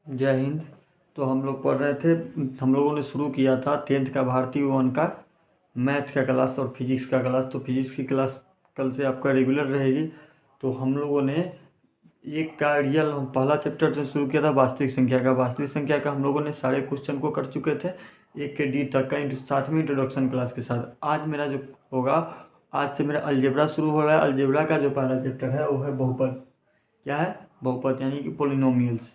जय हिंद। तो हम लोग पढ़ रहे थे, हम लोगों ने शुरू किया था 10th का भारतीय वन का मैथ का क्लास और फिजिक्स का क्लास। तो फिजिक्स की क्लास कल से आपका रेगुलर रहेगी। तो हम लोगों ने एक का रियल पहला चैप्टर से शुरू किया था वास्तविक संख्या का। वास्तविक संख्या का हम लोगों ने सारे क्वेश्चन को कर चुके थे, एक के डी तक का साथ में इंट्रोडक्शन क्लास के साथ। आज मेरा जो होगा, आज से मेरा अलजेब्रा शुरू हो रहा है। अलजेब्रा का जो पहला चैप्टर है वो है बहुपद। क्या है? बहुपद, यानी कि पोलिनोमियल्स।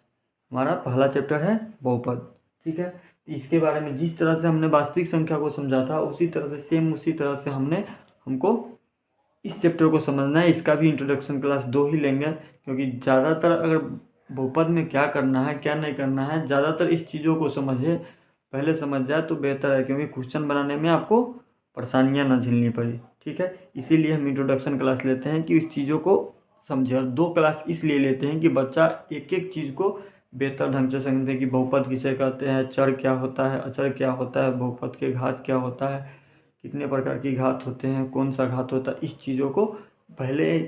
हमारा पहला चैप्टर है बहुपद। ठीक है, इसके बारे में जिस तरह से हमने वास्तविक संख्या को समझा था उसी तरह से सेम उसी तरह से हमको इस चैप्टर को समझना है। इसका भी इंट्रोडक्शन क्लास 2 ही लेंगे, क्योंकि ज़्यादातर अगर बहुपद में क्या करना है क्या नहीं करना है, ज़्यादातर इस चीज़ों को समझे, पहले समझ जाए तो बेहतर है, क्योंकि क्वेश्चन बनाने में आपको परेशानियाँ ना झेलनी पड़ी। ठीक है, इसीलिए हम इंट्रोडक्शन क्लास लेते हैं कि इस चीज़ों को समझे। और 2 क्लास इसलिए लेते हैं कि बच्चा एक एक चीज़ को बेहतर ढंग से समझे कि बहुपद किसे कहते हैं, चर क्या होता है, अचर क्या होता है, बहुपद के घात क्या होता है, कितने प्रकार की घात होते हैं, कौन सा घात होता है। इस चीज़ों को पहले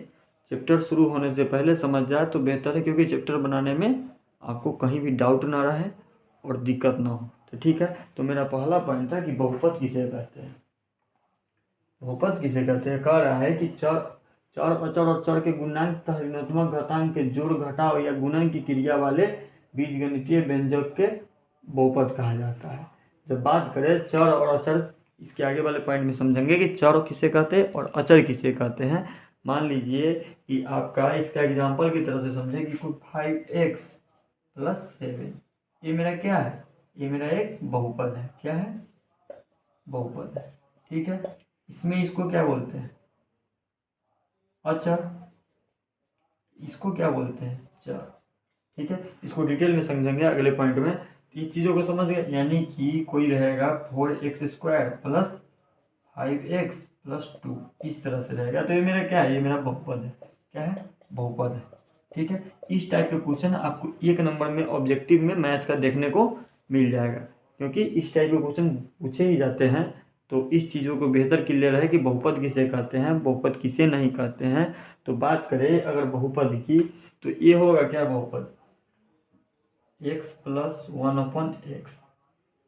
चैप्टर शुरू होने से पहले समझ जाए तो बेहतर है, क्योंकि चैप्टर बनाने में आपको कहीं भी डाउट ना रहे और दिक्कत ना हो। तो ठीक है, तो मेरा पहला पॉइंट था कि बहुपद किसे कहते हैं। बहुपद किसे कहते हैं, कह रहा है कि चर अचर और चर के गुणांक तथा ऋणात्मक घातांक के जोड़ घटाव या गुणन की क्रिया वाले बीजगणितीय व्यंजक के बहुपद कहा जाता है। जब बात करें चर और अचर, इसके आगे वाले पॉइंट में समझेंगे कि चर किसे कहते हैं और अचर किसे कहते हैं। मान लीजिए कि आपका इसका एग्जाम्पल की तरह से समझें कि कोई 5x + 7, ये मेरा क्या है, ये मेरा एक बहुपद है। क्या है? बहुपद है। ठीक है, इसमें इसको क्या बोलते हैं? अचर। इसको क्या बोलते हैं? चर। ठीक है, इसको डिटेल में समझेंगे अगले पॉइंट में। इस चीज़ों को समझ गए, यानी कि कोई रहेगा 4x² + 5x + 2, इस तरह से रहेगा। तो ये मेरा क्या है? ये मेरा बहुपद है। क्या है? बहुपद है। ठीक है, इस टाइप के क्वेश्चन आपको 1 नंबर में ऑब्जेक्टिव में मैथ का देखने को मिल जाएगा, क्योंकि इस टाइप के क्वेश्चन पूछे ही जाते हैं। तो इस चीज़ों को बेहतर क्लियर है कि बहुपद किसे कहते हैं, बहुपद किसे नहीं कहते हैं। तो बात करें अगर बहुपद की, तो ये होगा क्या? बहुपद x + 1/x।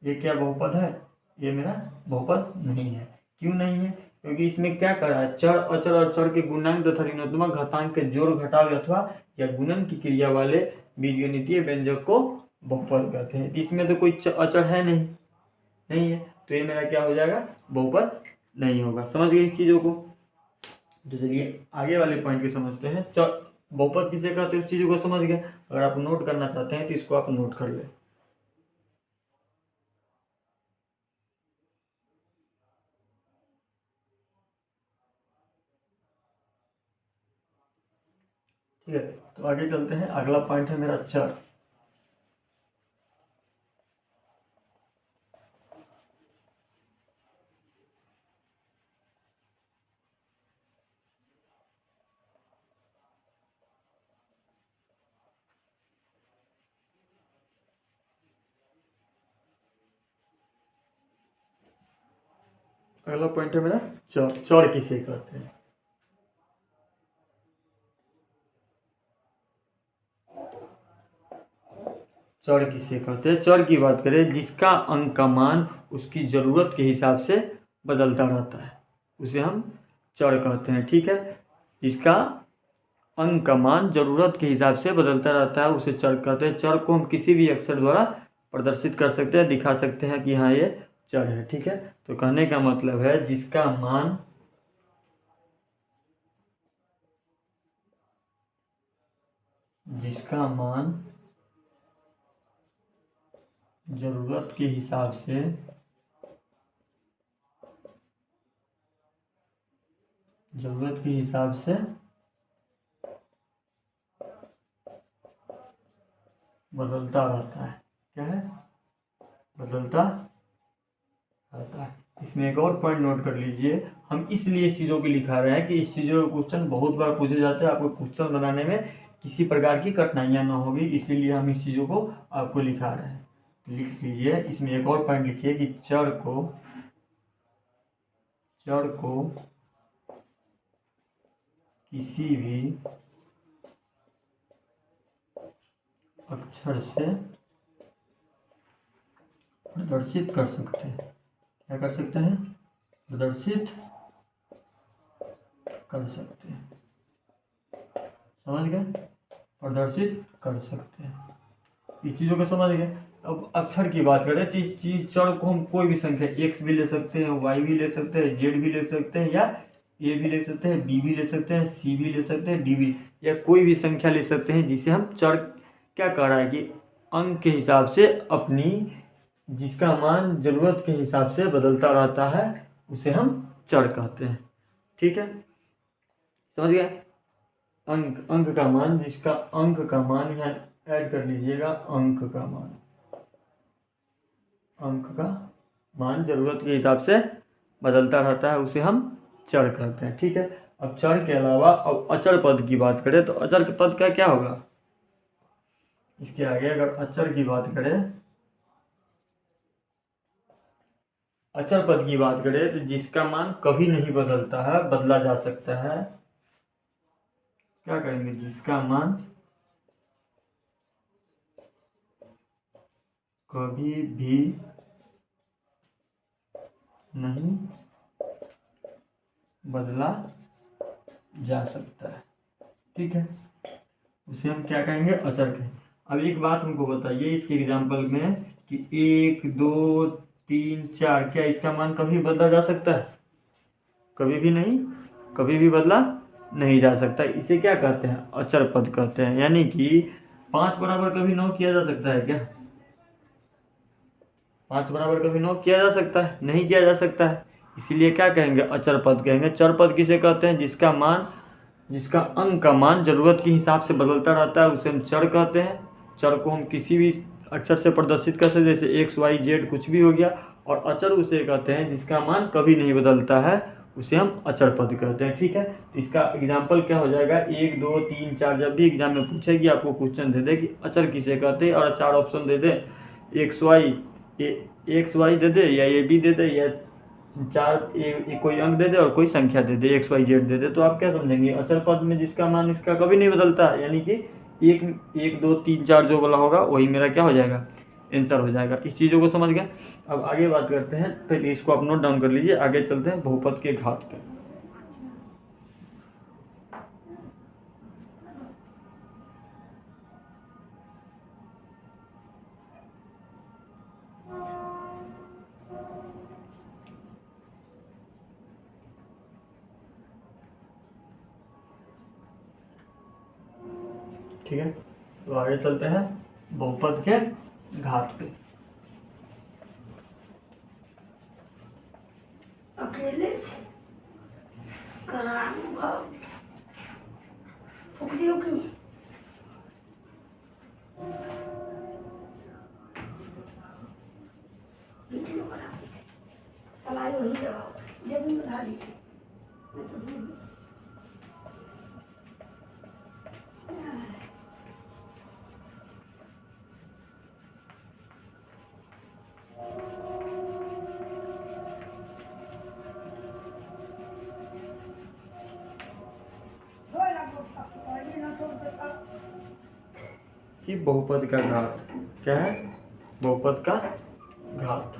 ये क्या बहुपद है? ये मेरा बहुपद नहीं है। क्यों नहीं है? क्योंकि इसमें क्या कर रहा है, चर अचर और चर के गुणांक तथा ऋणात्मक घातांक के जोड़ घटाव अथवा या गुणन की क्रिया वाले बीजगणितीय व्यंजक को बहुपद कहते हैं। इसमें तो कोई अचर है नहीं है, तो ये मेरा क्या हो जाएगा? बहुपद नहीं होगा। समझ गए इस चीज़ों को? तो चलिए आगे वाले पॉइंट को समझते हैं। बहुपद किसे कहते हैं उस चीज़ों को समझ गए। अगर आप नोट करना चाहते हैं तो इसको आप नोट कर लें। ठीक है, तो आगे चलते हैं। अगला पॉइंट है मेरा चर। अगला पॉइंट है मेरा चर। चर किसे कहते हैं? चर किसे कहते हैं? चर की बात करें जिसका अंक का मान उसकी ज़रूरत के हिसाब से बदलता रहता है, उसे हम चर कहते हैं। ठीक है, जिसका अंक का मान ज़रूरत के हिसाब से बदलता रहता है उसे चर कहते हैं। चर को हम किसी भी अक्षर द्वारा प्रदर्शित कर सकते हैं, दिखा सकते हैं कि हाँ ये चर है। ठीक है, तो कहने का मतलब है जिसका मान ज़रूरत के हिसाब से बदलता रहता है। क्या है? बदलता रहता है। इसमें एक और पॉइंट नोट कर लीजिए, हम इसलिए इस चीज़ों की लिखा रहे हैं कि इस चीज़ों के क्वेश्चन बहुत बार पूछे जाते हैं, आपको क्वेश्चन बनाने में किसी प्रकार की कठिनाइयाँ ना होगी, इसीलिए हम इस चीज़ों को आपको लिखा रहे हैं। लिख लीजिए, इसमें एक और पॉइंट लिखिए कि चर को किसी भी अक्षर से प्रदर्शित कर सकते हैं। क्या कर सकते हैं? प्रदर्शित कर सकते हैं। समझ गए? प्रदर्शित कर सकते हैं, इस चीज़ों को समझ गए। अब अक्षर की बात करें तो इस चीज चर को हम कोई भी संख्या एक्स भी ले सकते हैं, वाई भी ले सकते हैं, जेड भी ले सकते हैं, या ए भी ले सकते हैं, बी भी ले सकते हैं, सी भी ले सकते हैं, डी भी, या कोई भी संख्या ले सकते हैं जिसे हम चर, क्या कह रहा है कि अंक के हिसाब से अपनी, जिसका मान जरूरत के हिसाब से बदलता रहता है उसे हम चर कहते हैं। ठीक है, समझ गए? अंक का मान, जिसका अंक का मान यहाँ ऐड कर लीजिएगा, अंक का मान जरूरत के हिसाब से बदलता रहता है उसे हम चर कहते हैं। ठीक है, अब चर के अलावा अब अचर पद की बात करें तो अचर पद का क्या होगा? इसके आगे अगर अचर की बात करें, अचर पद की बात करें तो जिसका मान कभी नहीं बदलता है, बदला जा सकता है, क्या करेंगे? जिसका मान कभी भी नहीं बदला जा सकता है। ठीक है, उसे हम क्या कहेंगे? अचर कहेंगे। अब एक बात हमको बताइए इसके एग्जाम्पल में कि 1 2 3 4, क्या इसका मान कभी बदला जा सकता है? कभी भी नहीं, कभी भी बदला नहीं जा सकता। इसे क्या कहते हैं? अचर पद कहते हैं। यानी कि 5 बराबर कभी 9 किया जा सकता है क्या? 5 बराबर कभी 9 किया जा सकता है? नहीं किया जा सकता है, इसीलिए क्या कहेंगे? अचर पद कहेंगे। चर पद किसे कहते हैं? जिसका मान, जिसका अंक का मान जरूरत के हिसाब से बदलता रहता है उसे हम चर कहते हैं। चर को हम किसी भी अक्षर से प्रदर्शित कर सकते, जैसे एक्स वाई जेड कुछ भी हो गया। और अचर उसे कहते हैं जिसका मान कभी नहीं बदलता है, उसे हम अचर पद कहते हैं। ठीक है, तो इसका एग्जाम्पल क्या हो जाएगा? 1 2 3 4, जब भी एग्जाम में पूछेगी आपको क्वेश्चन दे दे कि अचर किसे कहते हैं, और 4 ऑप्शन दे दे, एक्स वाई दे दे, या ए बी दे दे, या 4 कोई अंक दे दे और कोई संख्या दे दे, एक्स वाई जेड दे दे, तो आप क्या समझेंगे? अचर पद में जिसका मान इसका कभी नहीं बदलता है, यानी कि 1 2 3 4 जो वाला होगा वही मेरा क्या हो जाएगा? आंसर हो जाएगा। इस चीज़ों को समझ गए। अब आगे बात करते हैं, पहले इसको आप नोट डाउन कर लीजिए, आगे चलते हैं बहुपद के घात पे। ठीक है, तो आगे चलते हैं बहुपद के घात पे। अकेले फुकरियों की सलाई वही लगाओ, जमीन बढ़ा लीजिए। कि बहुपद का घात क्या है? बहुपद का घात।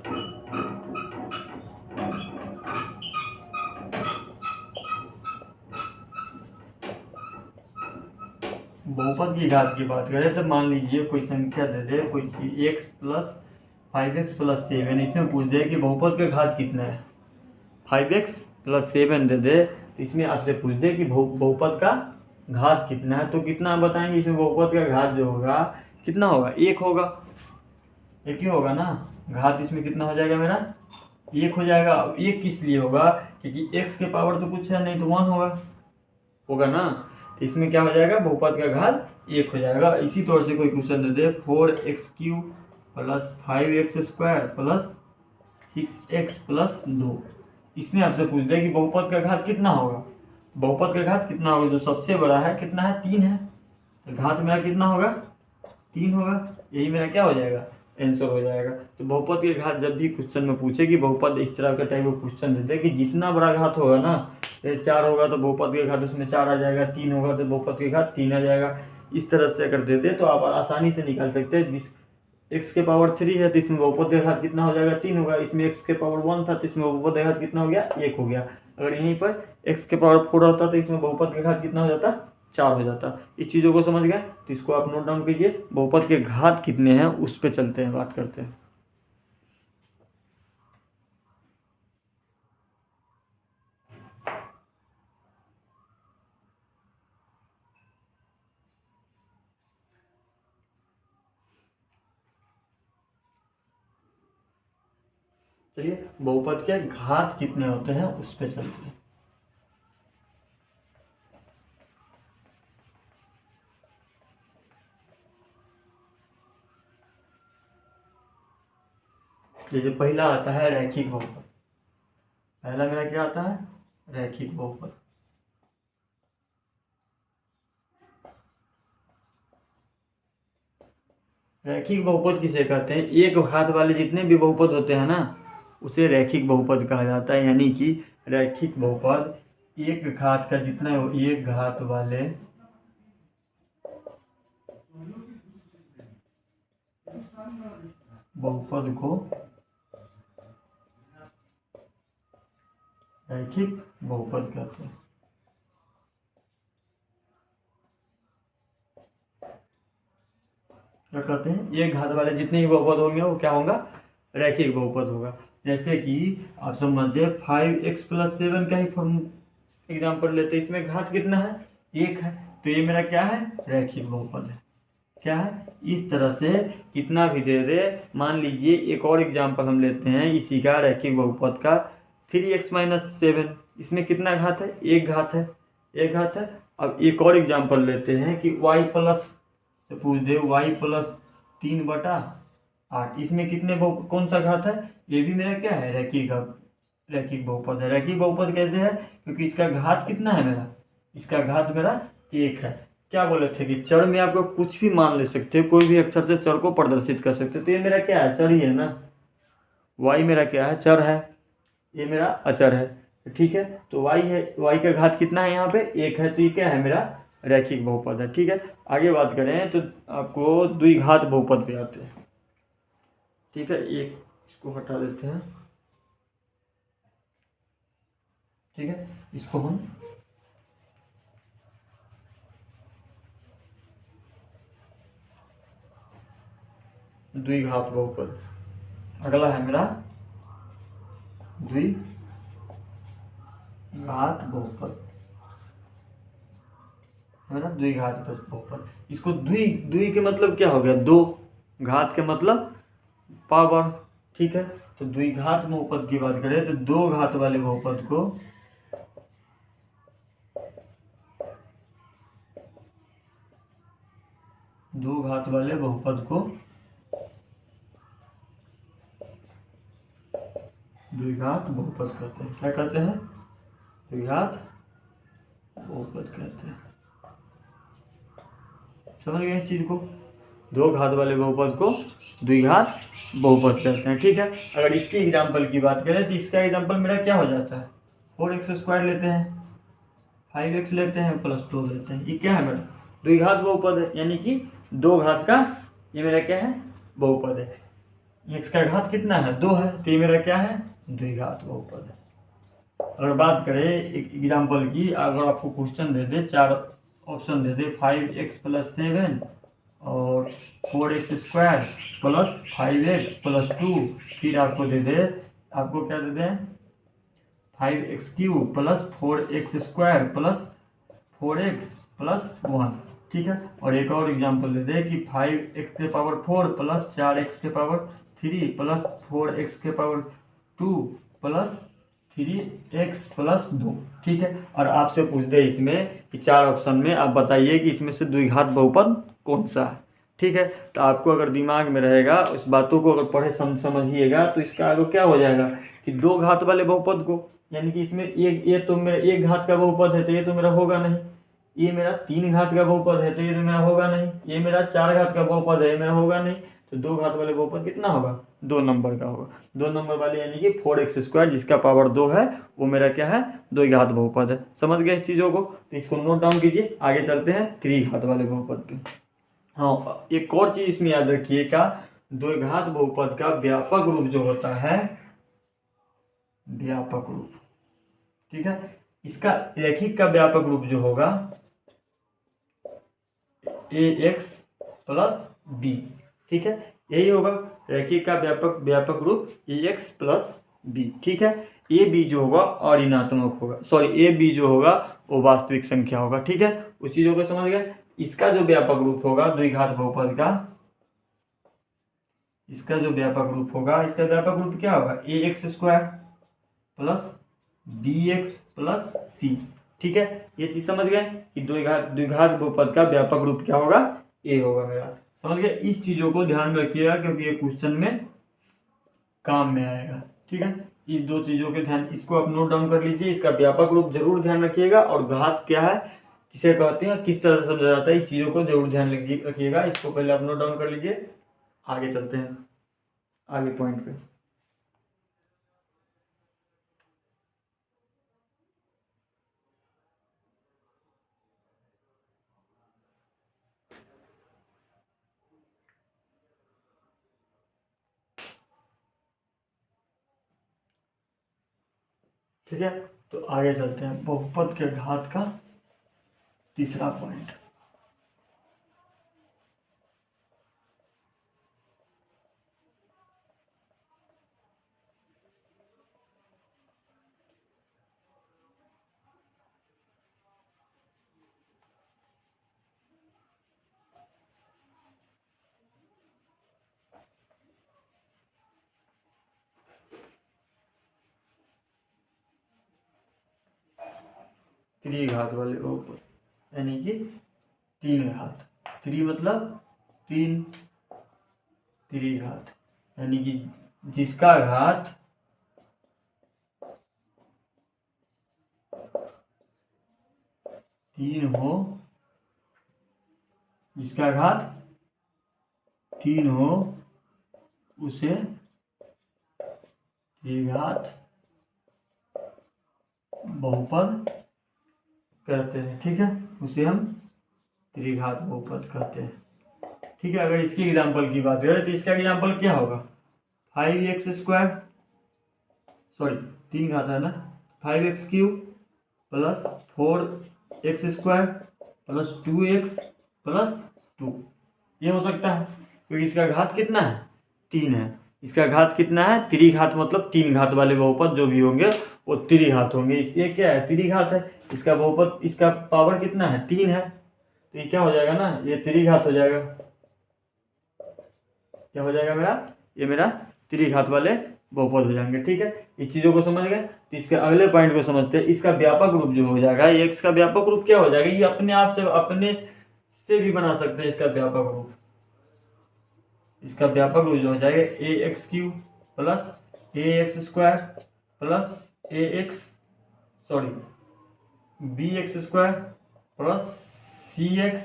बहुपद की घात की बात करें तो मान लीजिए कोई संख्या दे दे, कोई चीज x + 5x + 7, इसमें पूछ दे कि बहुपद का घात कितना है। 5x + 7 दे दे, तो इसमें आपसे पूछ दे कि बहुपद का घात कितना है, तो कितना बताएंगे? इसमें बहुपद का घात जो होगा कितना होगा? 1 होगा, 1 ही होगा ना। घात इसमें कितना हो जाएगा मेरा? 1 हो जाएगा। अब 1 किस लिए होगा? क्योंकि x के पावर तो कुछ है नहीं, तो 1 होगा ना। तो इसमें क्या हो जाएगा? बहुपद का घात 1 हो जाएगा। इसी तौर से कोई क्वेश्चन दे दे 4x³ + 5x² + 6x + 2, इसमें आपसे पूछ दे कि बहुपद का घात कितना होगा। बहुपद का घात कितना होगा? जो सबसे बड़ा है कितना है? 3 है, तो घात मेरा कितना होगा? 3 होगा। यही मेरा क्या हो जाएगा? आंसर हो जाएगा। तो बहुपद के घात जब भी क्वेश्चन में पूछे कि बहुपद इस तरह का टाइप का क्वेश्चन देते हैं कि जितना बड़ा घात होगा ना, 4 होगा तो बहुपद के घात उसमें 4 आ जाएगा, 3 होगा तो बहुपद के घात 3 आ जाएगा। इस तरह से अगर देते तो आप आसानी से निकाल सकते हैं x के पावर 3 है तो इसमें बहुपद का घात कितना हो जाएगा 3 होगा। इसमें x के पावर 1 था तो इसमें बहुपद का घात कितना हो गया 1 हो गया। अगर यहीं पर x के पावर 4 होता तो इसमें बहुपद का घात कितना हो जाता 4 हो जाता। इस चीज़ों को समझ गए तो इसको आप नोट डाउन कीजिए। बहुपद के घात कितने हैं उस पर चलते हैं, बात करते हैं। चलिए बहुपद के घात कितने होते हैं उस पर चलते हैं। जैसे पहला आता है रैखिक बहुपद। पहला मेरा क्या आता है रैखिक बहुपद। रैखिक बहुपद किसे कहते हैं? एक घात वाले जितने भी बहुपद होते हैं ना उसे रैखिक बहुपद कहा जाता है। यानी कि रैखिक बहुपद एक घात का जितना हो, एक घात वाले बहुपद को रैखिक बहुपद कहते हैं। क्या कहते हैं? एक घात वाले जितने भी बहुपद होंगे वो क्या होगा रैखिक बहुपद होगा। जैसे कि आप समझिए 5x+7 का ही फॉर्म एग्जाम्पल लेते हैं। इसमें घात कितना है 1 है तो ये मेरा क्या है रैखिक बहुपद है। क्या है? इस तरह से कितना भी दे दे। मान लीजिए एक और एग्जाम्पल हम लेते हैं इसी का रैखिक बहुपद का 3x-7। इसमें कितना घात है 1 घात है, 1 घात है। अब एक और एग्जाम्पल लेते हैं कि y प्लस से पूछ दे y+3/8। इसमें कितने कौन सा घात है? ये भी मेरा क्या है रैखिक बहुपद है। रैखिक बहुपद कैसे है? क्योंकि इसका घात कितना है मेरा, इसका घात मेरा 1 है। क्या बोले थे कि चर में आपको कुछ भी मान ले सकते हो, कोई भी अक्षर से चर को प्रदर्शित कर सकते हो। तो ये मेरा क्या है चर ही है ना, y मेरा क्या है चर है, ये मेरा अचर है। ठीक है तो y है, y का घात कितना है यहाँ पे 1 है तो ये क्या है मेरा रैखिक बहुपद है। ठीक है आगे बात करें तो आपको द्विघात बहुपद पे आते हैं। ठीक है एक इसको हटा देते हैं। ठीक है इसको हम द्विघात बहुपद। अगला है मेरा द्विघात बहुपद है ना, द्विघात बहुपद। इसको द्वि के मतलब क्या हो गया 2, घात के मतलब पावर। ठीक है तो द्विघात बहुपद की बात करें तो 2 घात वाले बहुपद को द्विघात बहुपद कहते हैं। क्या कहते हैं? द्विघात बहुपद कहते हैं। समझ गए इस चीज को? 2 घात वाले बहुपद को द्विघात बहुपद कहते हैं। ठीक है अगर इसकी एग्जाम्पल की बात करें तो इसका एग्जाम्पल मेरा क्या हो जाता है 4x² लेते हैं, 5x लेते हैं +2 लेते हैं। ये क्या है मेरा द्विघात बहुपद है। यानी कि 2 घात का ये मेरा क्या है बहुपद है। इसका घात कितना है 2 है तो ये मेरा क्या है द्विघात बहुपद है। अगर बात करें एक एग्जाम्पल की, अगर आपको क्वेश्चन दे दे 4 ऑप्शन दे दे 5x+7 और 4x² + 5x+2, फिर आपको दे दे आपको क्या दे दें 5x³ + 4x² + 4x+1। ठीक है और एक और एग्जाम्पल दे दे कि 5x⁴ + 4x⁴ + 4x⁴ + 3x+2। ठीक है और आपसे पूछ दे इसमें कि 4 ऑप्शन में आप बताइए कि इसमें से द्विघात बहुपद कौन सा है। ठीक है तो आपको अगर दिमाग में रहेगा उस बातों को अगर पढ़े समझिएगा तो इसका आगे क्या हो जाएगा कि 2 घात वाले बहुपद को, यानी कि इसमें ये तो मेरा 1 घात का बहुपद है तो ये तो मेरा होगा नहीं, ये मेरा 3 घात का बहुपद है तो ये तो मेरा होगा नहीं, ये मेरा 4 घात का बहुपद है ये मेरा होगा नहीं। तो 2 घात वाले बहुपद कितना होगा 2 नंबर का होगा। 2 नंबर वाले यानी कि 4x² जिसका पावर 2 है वो मेरा क्या है द्विघात बहुपद है। समझ गए इस चीज़ों को? तो इसको नोट डाउन कीजिए। आगे चलते हैं त्रिघात वाले बहुपद पे। हाँ एक और चीज़ इसमें याद रखिएगा द्विघात बहुपद का व्यापक रूप जो होता है, व्यापक रूप, ठीक है, इसका रैखिक का व्यापक रूप जो होगा ax प्लस बी, ठीक है, यही होगा रैखिक का व्यापक रूप ax प्लस बी, ठीक है। ए बी जो होगा और ऋणात्मक होगा, सॉरी ए बी जो होगा वो वास्तविक संख्या होगा, ठीक है, उस चीजों को समझ गए। इसका जो व्यापक रूप होगा द्विघात बहुपद का, इसका जो व्यापक रूप होगा, इसका व्यापक रूप क्या होगा A X square plus B X plus C, ठीक है, ये चीज समझ गए कि द्विघात बहुपद का व्यापक रूप क्या होगा, ए होगा मेरा, समझ गए। इस चीजों को ध्यान में रखिएगा क्योंकि ये क्वेश्चन में काम में आएगा, ठीक है। इस दो चीजों के ध्यान, इसको आप नोट डाउन कर लीजिए, इसका व्यापक रूप जरूर ध्यान रखिएगा, और घात क्या है, किसे कहते हैं, किस तरह से समझा जाता है, इस चीजों को जरूर ध्यान रखिएगा। इसको पहले आप नोट डाउन कर लीजिए, आगे चलते हैं आगे पॉइंट पे। ठीक है, तो आगे चलते हैं बहुपद के घात का तीसरा पॉइंट। त्रिघात वाले बहुपद, यानी कि तीन घात, त्रि मतलब तीन, त्रिघात यानी कि जिसका घात तीन हो, जिसका घात तीन हो उसे त्रिघात बहुपद कहते हैं, ठीक है, उसे हम त्रिघात बहुपद कहते हैं, ठीक है। अगर इसकी एग्जाम्पल की बात करें तो इसका एग्जाम्पल क्या होगा, 5x स्क्वायर, सॉरी तीन घात है ना, 5x³ plus 4x square plus 2x plus 2, ये हो सकता है क्योंकि इसका घात कितना है, तीन है। इसका घात कितना है, त्रिघात मतलब तीन घात वाले बहुपद जो भी होंगे वो त्रिघात होंगे। ये क्या है, त्रिघात है, इसका बहुपद, इसका पावर कितना है, तीन है, तो ये क्या हो जाएगा ना, ये त्रिघात हो जाएगा, क्या हो जाएगा मेरा, ये मेरा त्रिघात वाले बहुपद हो जाएंगे, ठीक है। इस चीजों को समझ गए, तो इसके अगले पॉइंट को समझते हैं। इसका व्यापक रूप जो हो जाएगा, ये इसका व्यापक रूप क्या हो जाएगा, ये अपने आप से, अपने से भी बना सकते हैं इसका व्यापक रूप। इसका व्यापक रूप जो हो जाएगा ax³ plus ax square plus ax, sorry bx square plus cx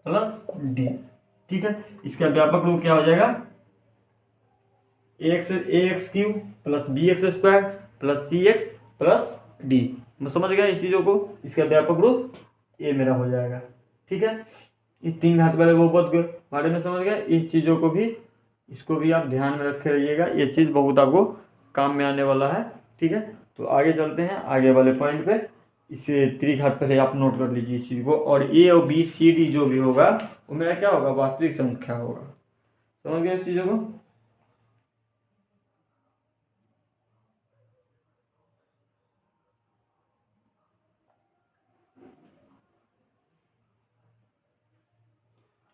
plus d, ठीक है। इसका व्यापक रूप क्या हो जाएगा, ax³ plus bx square plus cx plus d, मैं समझ गया इस चीज़ों को। इसका व्यापक रूप ये मेरा हो जाएगा, ठीक है। इस तीन घात वाले बहुपद के बारे में समझ गए, इस चीज़ों को भी, इसको भी आप ध्यान में रखे रहिएगा, ये चीज़ बहुत आपको काम में आने वाला है, ठीक है। तो आगे चलते हैं आगे वाले पॉइंट पे। इसे त्रिघात पहले आप नोट कर लीजिए इस चीज़ को, और ए और बी सी डी जो भी होगा वो मेरा क्या होगा, वास्तविक संख्या होगा, समझ गए इस चीज़ों को।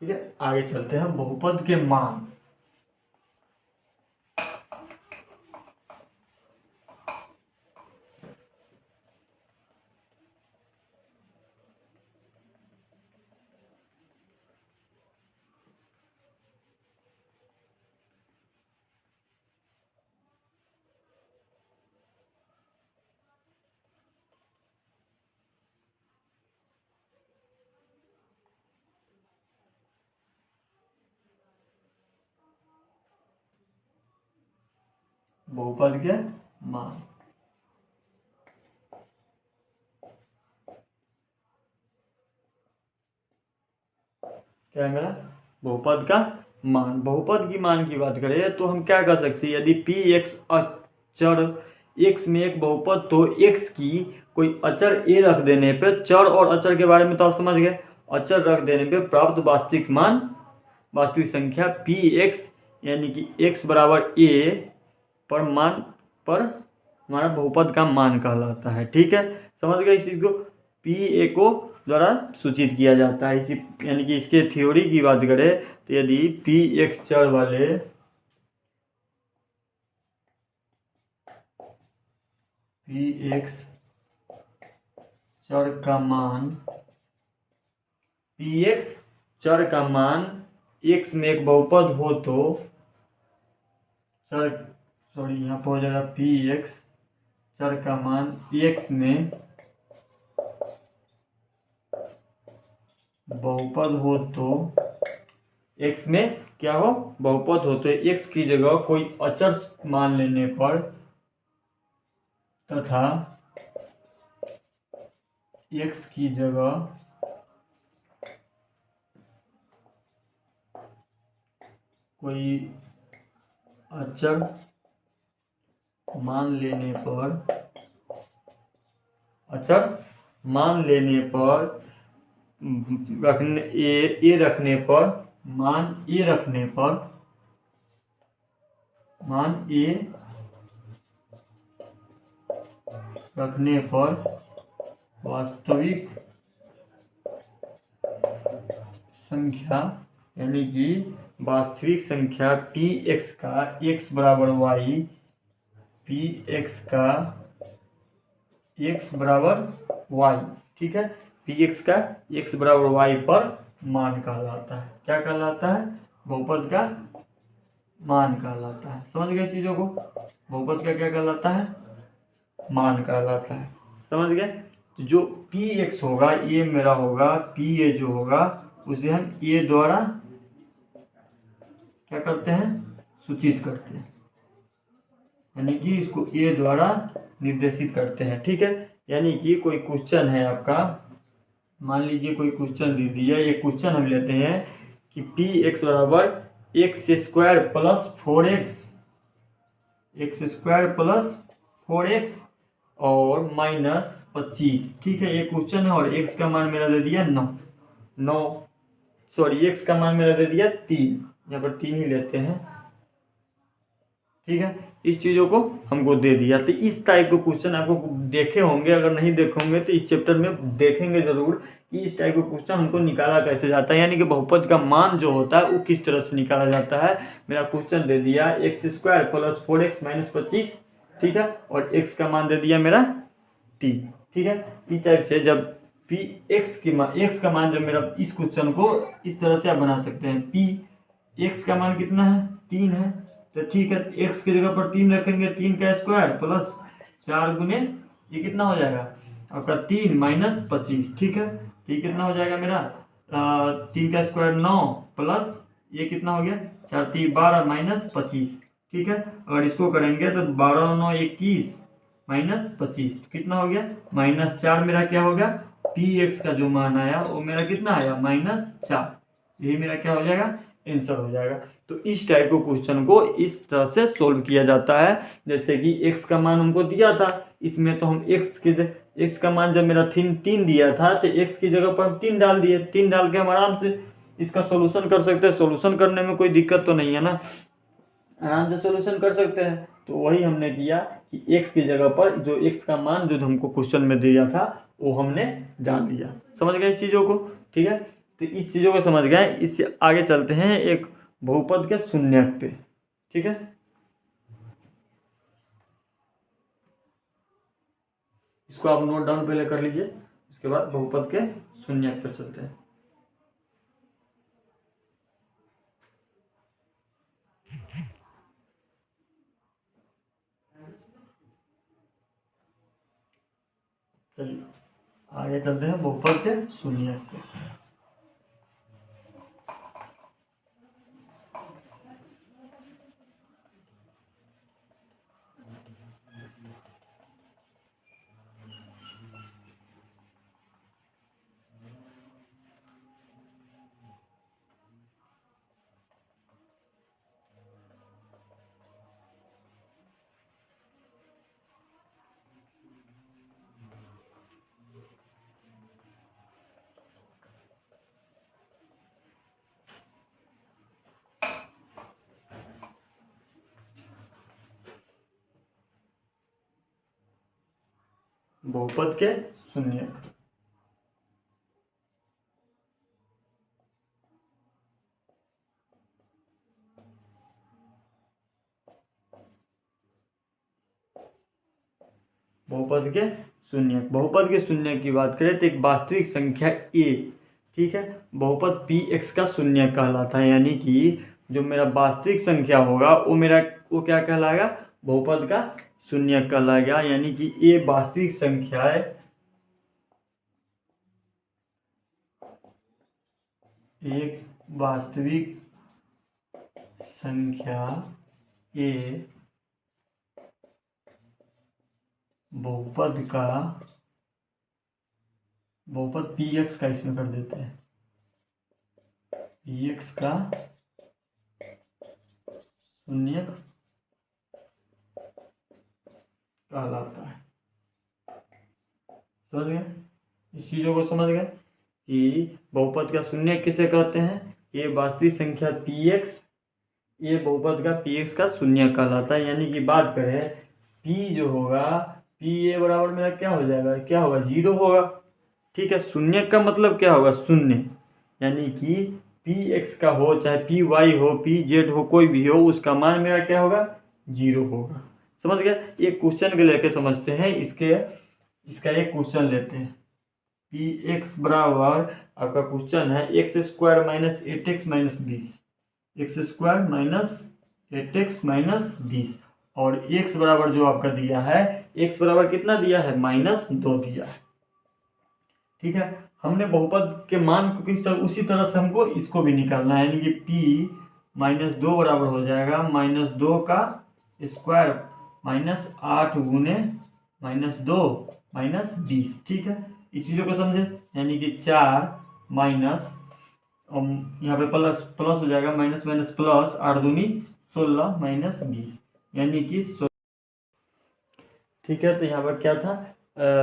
ठीक है, आगे चलते हैं बहुपद के मान। बहुपद के मान, क्या है मेरा, बहुपद का मान, बहुपद की मान की बात करें तो हम क्या कर सकते हैं, यदि पी एक्स अचर x में एक बहुपद, तो x की कोई अचर a रख देने पे, चर और अचर के बारे में तो आप समझ गए, अचर रख देने पे प्राप्त वास्तविक मान, वास्तविक संख्या पी एक्स यानी कि x बराबर a पर मान पर हमारा बहुपद का मान कहलाता है। ठीक है, समझ गए इस चीज को, पी ए को द्वारा सूचित किया जाता है इसी, यानी कि इसके थ्योरी की बात करें तो यदि पी एक्स चर वाले पी एक्स चर का मान, पी एक्स चर का मान x में एक बहुपद हो तो चर, सॉरी यहाँ पर हो जाएगा पी एक्स चर का मान x में बहुपद हो तो, x में क्या हो, बहुपद हो तो x की जगह कोई अचर मान लेने पर तथा x की जगह कोई अचर मान लेने पर, अचर मान लेने पर रखने ए रखने पर, मान ए रखने पर, मान ए रखने पर वास्तविक संख्या, यानी कि वास्तविक संख्या पी एक्स का x बराबर वाई, पी एक्स का x बराबर वाई, ठीक है, पी एक्स का x बराबर वाई पर मान कहलाता है। क्या कहलाता है, बहुपद का मान कहलाता है। समझ गए चीज़ों को, बहुपद का क्या कहलाता है, मान कहलाता है। समझ गए, जो पी एक्स होगा ये मेरा होगा, पी ए जो होगा उसे हम ए द्वारा क्या करते हैं, सूचित करते हैं, यानी कि इसको ए द्वारा निर्देशित करते हैं। ठीक है, यानी कि कोई क्वेश्चन है आपका, मान लीजिए कोई क्वेश्चन दे दिया, ये क्वेश्चन हम लेते हैं कि पी एक्स बराबर x square plus 4x, x square plus 4x और माइनस 25। ठीक है, ये क्वेश्चन है और x का मान मेरा दे दिया 9, सॉरी x का मान मेरा दे दिया 3, यहाँ पर 3 ही लेते हैं। ठीक है, इस चीज़ों को हमको दे दिया। तो इस टाइप के क्वेश्चन आपको देखे होंगे, अगर नहीं देखे होंगे तो इस चैप्टर में देखेंगे जरूर कि इस टाइप का क्वेश्चन हमको निकाला कैसे जाता है, यानी कि बहुपद का मान जो होता है वो किस तरह से निकाला जाता है। मेरा क्वेश्चन दे दिया x square plus 4x minus 25, ठीक है, और x का मान दे दिया मेरा 3। ठीक है, इस टाइप से जब पी एक्स की मान, x का मान जब मेरा, इस क्वेश्चन को इस तरह से आप बना सकते हैं, पी एक्स का मान कितना है, 3 है, तो ठीक है, x की जगह पर 3 रखेंगे, 3 का स्क्वायर प्लस 4 गुने ये कितना हो जाएगा आपका 3 माइनस 25। ठीक है, ये कितना हो जाएगा मेरा 3 का स्क्वायर 9 प्लस ये कितना हो गया 4 3 12 माइनस 25। ठीक है, अगर इसको करेंगे तो 12 9 21 माइनस 25 कितना हो गया -4। मेरा क्या हो गया, पी एक्स का जो मान आया वो मेरा कितना आया -4, यही मेरा क्या हो जाएगा, आंसर हो जाएगा। तो इस टाइप के क्वेश्चन को इस तरह से सोल्व किया जाता है। जैसे कि x का मान हमको दिया था, इसमें तो हम x का मान जब मेरा 3 दिया था तो x की जगह पर हम 3 डाल दिए, 3 डाल के हम आराम से इसका सॉल्यूशन कर सकते हैं। सॉल्यूशन करने में कोई दिक्कत तो नहीं है ना, आराम से सॉल्यूशन कर सकते हैं। तो वही हमने किया कि x की जगह पर जो x का मान जो हमको क्वेश्चन में दिया था वो हमने डाल दिया। समझ गए इस चीज़ों को, ठीक है, तो इस चीज़ों को समझ गए। इससे आगे चलते हैं एक बहुपद के शून्यक पे। ठीक है, इसको आप नोट डाउन पहले कर लीजिए, उसके बाद बहुपद के शून्यक पे चलते हैं। चलिए आगे चलते हैं बहुपद के शून्यक पे। बहुपद के शून्यक। बहुपद के शून्यक। बहुपद के शून्यक की बात करें तो एक वास्तविक संख्या a, ठीक है, बहुपद px का शून्यक कहलाता है। यानी कि जो मेरा वास्तविक संख्या होगा वो क्या कहलाएगा, बहुपद का शून्यक कहलाएगा। यानी कि a वास्तविक संख्या है, एक वास्तविक संख्या a बहुपद px का इसमें कर देते हैं, px का शून्यक कहलाता है। समझ गए, इस चीज़ों को समझ गए कि बहुपद का शून्यक किसे कहते हैं, ये वास्तविक संख्या px, ये बहुपद का px का शून्यक कहलाता है। यानी कि बात करें p जो होगा, p a बराबर मेरा क्या हो जाएगा, क्या होगा, 0 होगा। ठीक है, शून्यक का मतलब क्या होगा, शून्य। यानी कि px का हो चाहे py हो pz हो कोई भी हो, उसका मान मेरा क्या होगा, 0 होगा। समझ गया। एक क्वेश्चन के लेके समझते हैं, इसका एक क्वेश्चन लेते हैं। px बराबर आपका क्वेश्चन है x² minus 8x minus 20, x² minus 8x minus 20, और x बराबर जो आपका दिया है, x बराबर कितना दिया है, -2 दिया है। ठीक है, हमने बहुपद के मान को किस तरह, उसी तरह से हमको इसको भी निकालना है। यानी कि p -2 बराबर हो जाएगा -2 का स्क्वायर -8 गुने -2 -20। ठीक है, इस चीज़ों को समझे। यानी कि 4 माइनस, यहाँ पे प्लस हो जाएगा, माइनस माइनस प्लस, 8 दूनी 16 -20, यानी कि 16। ठीक है, तो यहाँ पर क्या था,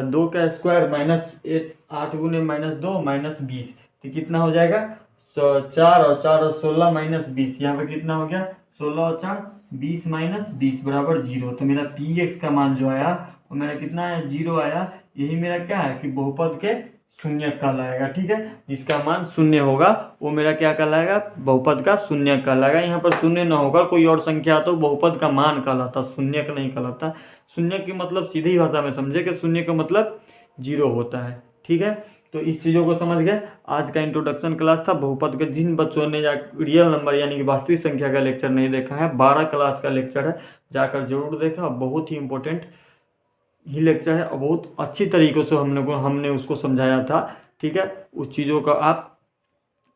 2 का स्क्वायर -8 गुने -2 -20, तो कितना हो जाएगा, 4 और 4 और 16 -20, यहाँ पे कितना हो गया, 16 और 4 20 -20 बराबर 0। तो मेरा px का मान जो आया वो मेरा कितना है, 0 आया। यही मेरा क्या है कि बहुपद के शून्यक कहलाएगा। ठीक है, जिसका मान शून्य होगा वो मेरा क्या कहलाएगा, बहुपद का शून्यक कहलाएगा। यहाँ पर शून्य ना होगा कोई और संख्या तो बहुपद का मान कहलाता, शून्यक नहीं कहलाता। शून्यक की मतलब सीधी भाषा में समझे कि शून्य का मतलब 0 होता है। ठीक है, तो इस चीज़ों को समझ गए। आज का इंट्रोडक्शन क्लास था बहुपद के। जिन बच्चों ने रियल नंबर यानी कि वास्तविक संख्या का लेक्चर नहीं देखा है, 12 क्लास का लेक्चर है, जाकर जरूर देखा। बहुत ही इंपॉर्टेंट ही लेक्चर है और बहुत अच्छी तरीक़े से हमने उसको समझाया था। ठीक है, उस चीज़ों का आप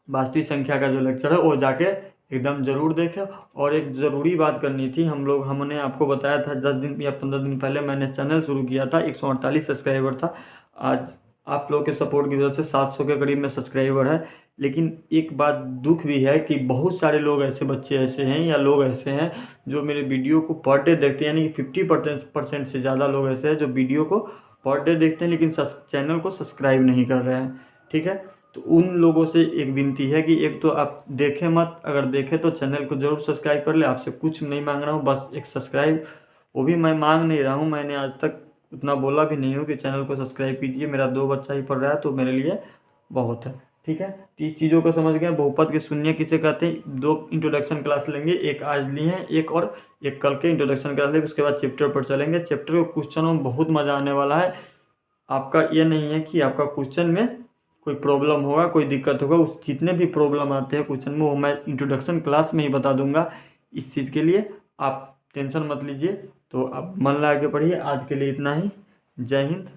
वास्तविक संख्या का जो लेक्चर है वो जाके एकदम ज़रूर देखें। और एक ज़रूरी बात करनी थी, हमने आपको बताया था 10 दिन या 15 दिन पहले मैंने चैनल शुरू किया था, 148 सब्सक्राइबर था। आज आप लोगों के सपोर्ट की वजह से 700 के करीब में सब्सक्राइबर है। लेकिन एक बात दुख भी है कि बहुत सारे लोग ऐसे, बच्चे ऐसे हैं या लोग ऐसे हैं जो मेरे वीडियो को पर डे देखते हैं। यानी कि 50% से ज़्यादा लोग ऐसे हैं जो वीडियो को पर डे देखते हैं लेकिन चैनल को सब्सक्राइब नहीं कर रहे हैं। ठीक है, तो उन लोगों से एक विनती है कि एक तो आप देखें मत, अगर देखें तो चैनल को ज़रूर सब्सक्राइब कर ले। आपसे कुछ नहीं मांग रहा हूँ, बस एक सब्सक्राइब, वो भी मैं मांग नहीं रहा हूँ। मैंने आज तक उतना बोला भी नहीं हूँ कि चैनल को सब्सक्राइब कीजिए। मेरा 2 बच्चा ही पढ़ रहा है तो मेरे लिए बहुत है। ठीक है, तो इस चीज़ों को समझ गए। बहुपद के शून्य किसे कहते हैं, 2 इंट्रोडक्शन क्लास लेंगे, एक आज लिए हैं, एक कल के इंट्रोडक्शन क्लास लेंगे। उसके बाद चैप्टर पर चलेंगे। चैप्टर के क्वेश्चनों में बहुत मज़ा आने वाला है। आपका ये नहीं है कि आपका क्वेश्चन में कोई प्रॉब्लम होगा, कोई दिक्कत होगा। उस जितने भी प्रॉब्लम आते हैं क्वेश्चन में वो मैं इंट्रोडक्शन क्लास में ही बता दूंगा। इस चीज़ के लिए आप टेंशन मत लीजिए। तो आप मन लगा के पढ़िए। आज के लिए इतना ही। जय हिंद।